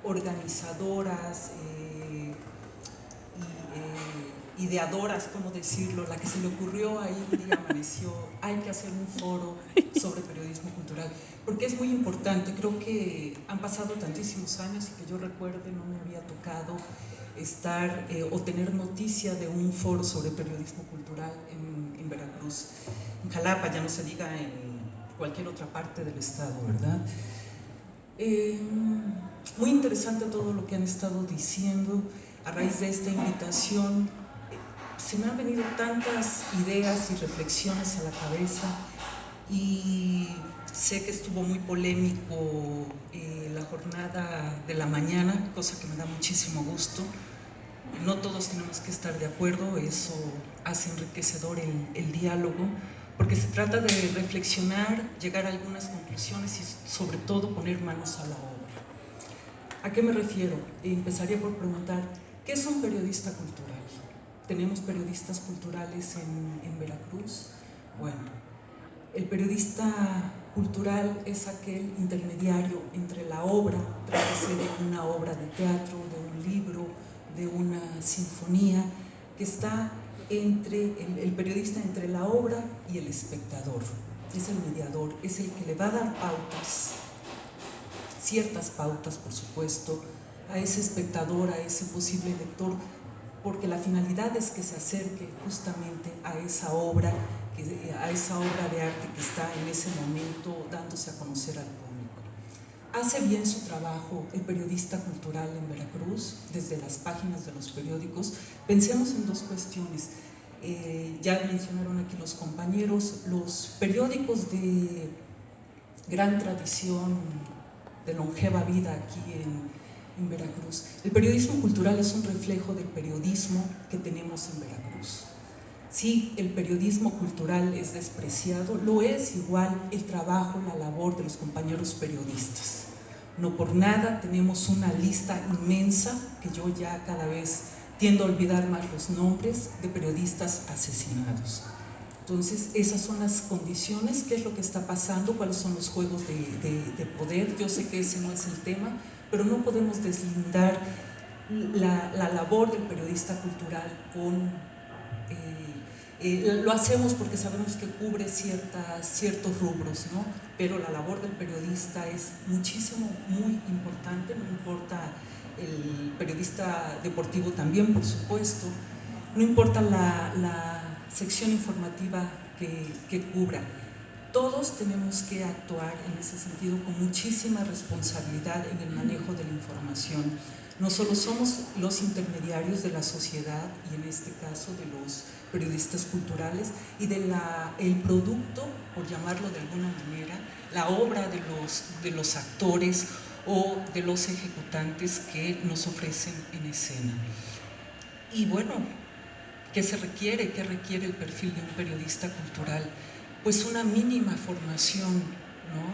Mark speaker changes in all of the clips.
Speaker 1: organizadoras, ideadoras, ¿cómo decirlo? La que se le ocurrió ahí un día amaneció, hay que hacer un foro sobre periodismo cultural, porque es muy importante. Creo que han pasado tantísimos años y que yo recuerde no me había tocado estar o tener noticia de un foro sobre periodismo cultural en Veracruz. En Jalapa, ya no se diga en cualquier otra parte del estado, ¿verdad? Muy interesante todo lo que han estado diciendo. A raíz de esta invitación se me han venido tantas ideas y reflexiones a la cabeza, y sé que estuvo muy polémico la jornada de la mañana, cosa que me da muchísimo gusto. No todos tenemos que estar de acuerdo, eso hace enriquecedor el diálogo, porque se trata de reflexionar, llegar a algunas conclusiones y sobre todo poner manos a la obra. ¿A qué me refiero? Empezaría por preguntar, ¿qué es un periodista cultural? ¿Tenemos periodistas culturales en Veracruz? Bueno, el periodista cultural es aquel intermediario entre la obra, trátese de una obra de teatro, de un libro, de una sinfonía, que está entre el periodista entre la obra y el espectador. Es el mediador, es el que le va a dar pautas, ciertas pautas, por supuesto, a ese espectador, a ese posible lector, porque la finalidad es que se acerque justamente a esa obra de arte que está en ese momento dándose a conocer al público. Hace bien su trabajo el periodista cultural en Veracruz, desde las páginas de los periódicos. Pensemos en dos cuestiones. Ya mencionaron aquí los compañeros, los periódicos de gran tradición, de longeva vida aquí en Veracruz. El periodismo cultural es un reflejo del periodismo que tenemos en Veracruz. Sí, el periodismo cultural es despreciado, lo es igual el trabajo, la labor de los compañeros periodistas. No por nada tenemos una lista inmensa, que yo ya cada vez tiendo a olvidar más los nombres, de periodistas asesinados. Entonces, esas son las condiciones, qué es lo que está pasando, cuáles son los juegos de poder. Yo sé que ese no es el tema, pero no podemos deslindar la labor del periodista cultural con... lo hacemos porque sabemos que cubre ciertos rubros, ¿no? Pero la labor del periodista es muchísimo, muy importante, no importa el periodista deportivo también, por supuesto, no importa la sección informativa que cubra. Todos tenemos que actuar en ese sentido con muchísima responsabilidad en el manejo de la información. No solo somos los intermediarios de la sociedad, y en este caso de los periodistas culturales, y el producto, por llamarlo de alguna manera, la obra de los actores o de los ejecutantes que nos ofrecen en escena. Y bueno, ¿qué se requiere? ¿Qué requiere el perfil de un periodista cultural? Pues una mínima formación,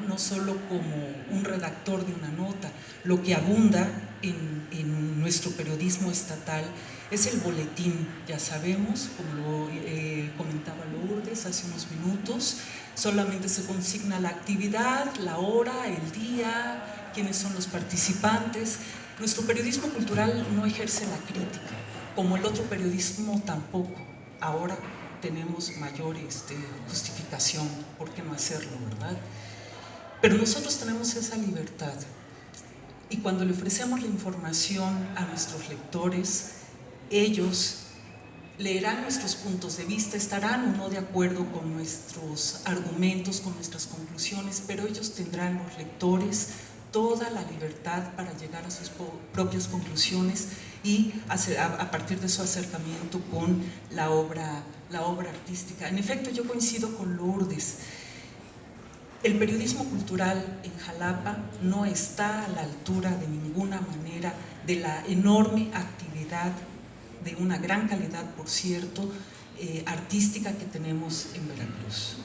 Speaker 1: no solo como un redactor de una nota. Lo que abunda en nuestro periodismo estatal es el boletín, ya sabemos, como lo comentaba Lourdes hace unos minutos, solamente se consigna la actividad, la hora, el día, quiénes son los participantes. Nuestro periodismo cultural no ejerce la crítica, como el otro periodismo tampoco. Ahora tenemos mayor justificación, ¿por qué no hacerlo, verdad? Pero nosotros tenemos esa libertad, y cuando le ofrecemos la información a nuestros lectores, ellos leerán nuestros puntos de vista, estarán o no de acuerdo con nuestros argumentos, con nuestras conclusiones, pero ellos tendrán, los lectores, toda la libertad para llegar a sus propias conclusiones y a partir de su acercamiento con la obra artística. En efecto, yo coincido con Lourdes. El periodismo cultural en Jalapa no está a la altura de ninguna manera de la enorme actividad, de una gran calidad, por cierto, artística que tenemos en Veracruz.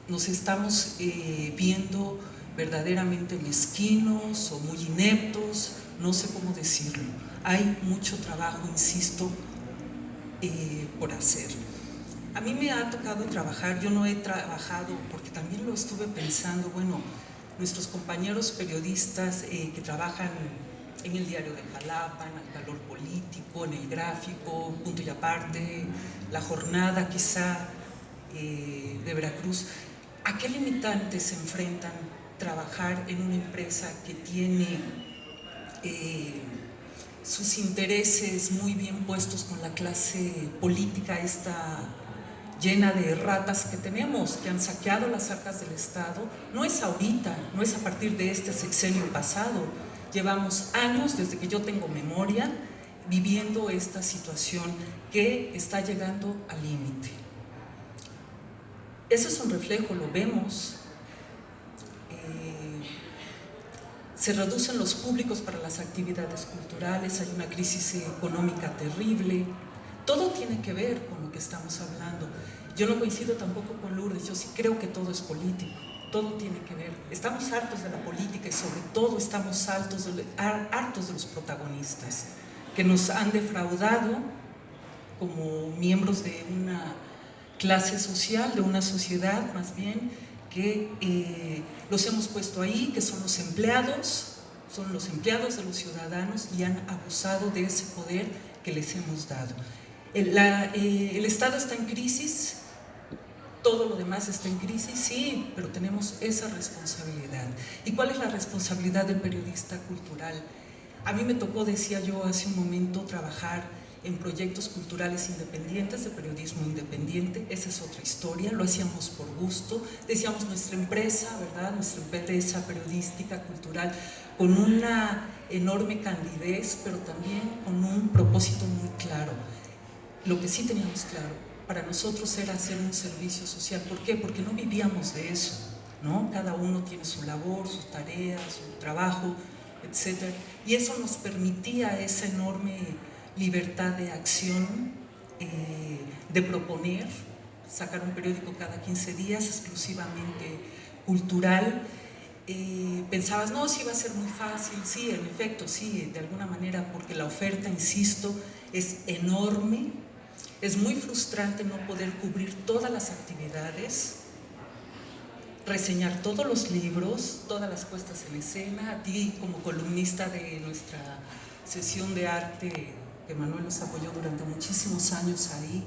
Speaker 1: Nos estamos viendo verdaderamente mezquinos o muy ineptos, no sé cómo decirlo. Hay mucho trabajo, insisto, por hacer. A mí me ha tocado trabajar, yo no he trabajado, porque también lo estuve pensando, bueno, nuestros compañeros periodistas que trabajan en el Diario de Jalapa, en El Valor Político, en El Gráfico, Punto y Aparte, La Jornada quizá de Veracruz. ¿A qué limitantes se enfrentan trabajar en una empresa que tiene sus intereses muy bien puestos con la clase política esta llena de ratas que tenemos, que han saqueado las arcas del Estado? No es ahorita, no es a partir de este sexenio pasado. Llevamos años, desde que yo tengo memoria, viviendo esta situación que está llegando al límite. Eso es un reflejo, lo vemos. Se reducen los públicos para las actividades culturales, hay una crisis económica terrible. Todo tiene que ver con lo que estamos hablando. Yo no coincido tampoco con Lourdes, yo sí creo que todo es político, todo tiene que ver. Estamos hartos de la política y sobre todo estamos hartos de los protagonistas que nos han defraudado como miembros de una clase social, de una sociedad más bien, que los hemos puesto ahí, que son los empleados de los ciudadanos y han abusado de ese poder que les hemos dado. El Estado está en crisis, todo lo demás está en crisis, sí, pero tenemos esa responsabilidad. ¿Y cuál es la responsabilidad del periodista cultural? A mí me tocó, decía yo hace un momento, trabajar en proyectos culturales independientes, de periodismo independiente. Esa es otra historia, lo hacíamos por gusto, decíamos nuestra empresa, ¿verdad? Nuestra empresa periodística, cultural, con una enorme candidez, pero también con un propósito muy claro. Lo que sí teníamos claro para nosotros era hacer un servicio social. ¿Por qué? Porque no vivíamos de eso, ¿no? Cada uno tiene su labor, sus tareas, su trabajo, etc. Y eso nos permitía esa enorme libertad de acción, de proponer, sacar un periódico cada 15 días exclusivamente cultural. Pensabas, no, sí va a ser muy fácil, sí, en efecto, sí, de alguna manera, porque la oferta, insisto, es enorme. Es muy frustrante no poder cubrir todas las actividades, reseñar todos los libros, todas las puestas en escena. A ti, como columnista de nuestra sesión de arte, que Manuel nos apoyó durante muchísimos años ahí,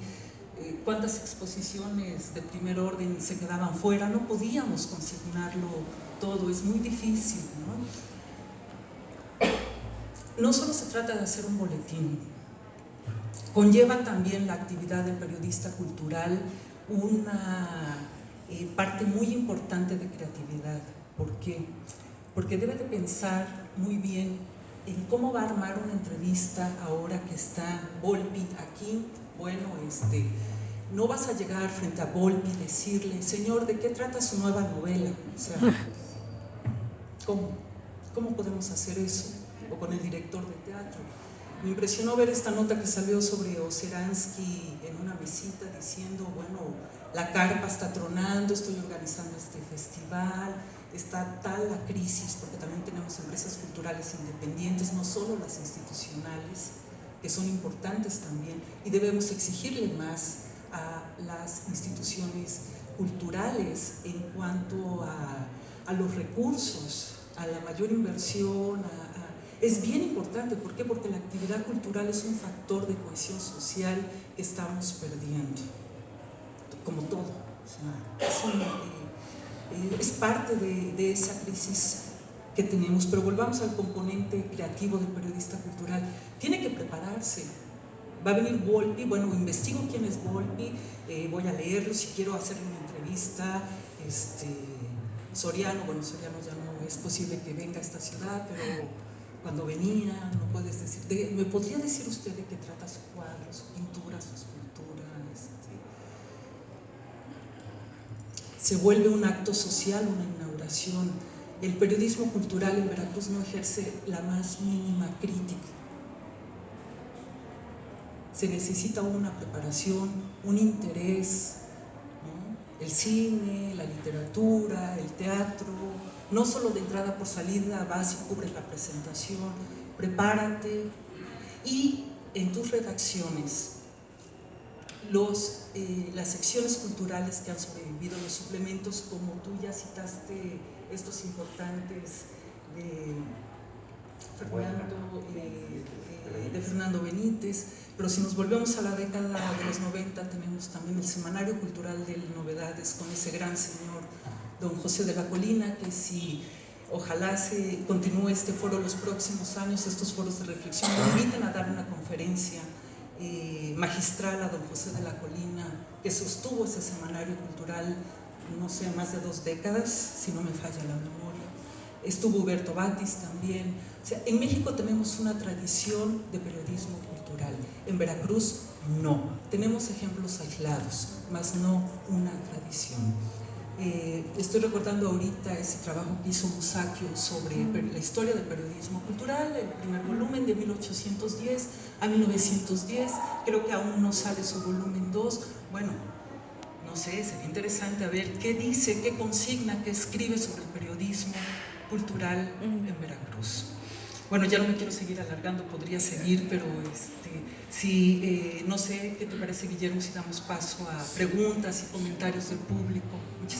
Speaker 1: cuántas exposiciones de primer orden se quedaban fuera, no podíamos consignarlo todo, es muy difícil, ¿no? No solo se trata de hacer un boletín, conlleva también la actividad del periodista cultural una parte muy importante de creatividad. ¿Por qué? Porque debe de pensar muy bien en cómo va a armar una entrevista ahora que está Volpi aquí. Bueno, no vas a llegar frente a Volpi y decirle, señor, ¿de qué trata su nueva novela? O sea, ¿cómo podemos hacer eso? O con el director de teatro. Me impresionó ver esta nota que salió sobre Oceransky en una visita diciendo, bueno, la carpa está tronando, estoy organizando este festival, está tal la crisis, porque también tenemos empresas culturales independientes, no solo las institucionales, que son importantes también, y debemos exigirle más a las instituciones culturales en cuanto a los recursos, a la mayor inversión, es bien importante. ¿Por qué? Porque la actividad cultural es un factor de cohesión social que estamos perdiendo, como todo. O sea, es parte de esa crisis que tenemos. Pero volvamos al componente creativo del periodista cultural. Tiene que prepararse. Va a venir Volpi, bueno, investigo quién es Volpi, voy a leerlo, si quiero hacerle una entrevista. Soriano, bueno, Soriano ya no es posible que venga a esta ciudad, pero cuando venía, no puedes decir, ¿me podría decir usted de qué trata su cuadro, su pintura, su escultura? Se vuelve un acto social, una inauguración. El periodismo cultural en Veracruz no ejerce la más mínima crítica. Se necesita una preparación, un interés, ¿no? El cine, la literatura, el teatro, no solo de entrada por salida, vas y cubres la presentación, prepárate. Y en tus redacciones, las secciones culturales que han sobrevivido, los suplementos, como tú ya citaste, estos importantes de Fernando Fernando Benítez, pero si nos volvemos a la década de los 90 tenemos también el Semanario Cultural de Novedades con ese gran señor, don José de la Colina, que si ojalá se continúe este foro los próximos años, estos foros de reflexión, me inviten a dar una conferencia magistral a don José de la Colina, que sostuvo ese semanario cultural, no sé, más de 2 décadas, si no me falla la memoria. Estuvo Huberto Batis también. O sea, en México tenemos una tradición de periodismo cultural, en Veracruz no. Tenemos ejemplos aislados, más no una tradición. Estoy recordando ahorita ese trabajo que hizo Musacchio sobre la historia del periodismo cultural, el primer volumen de 1810 a 1910, creo que aún no sale su volumen 2, bueno, no sé, sería interesante a ver qué dice, qué consigna, qué escribe sobre el periodismo cultural en Veracruz. Bueno, ya no me quiero seguir alargando, podría seguir, pero no sé qué te parece, Guillermo, si damos paso a preguntas y comentarios del público. Muchísimas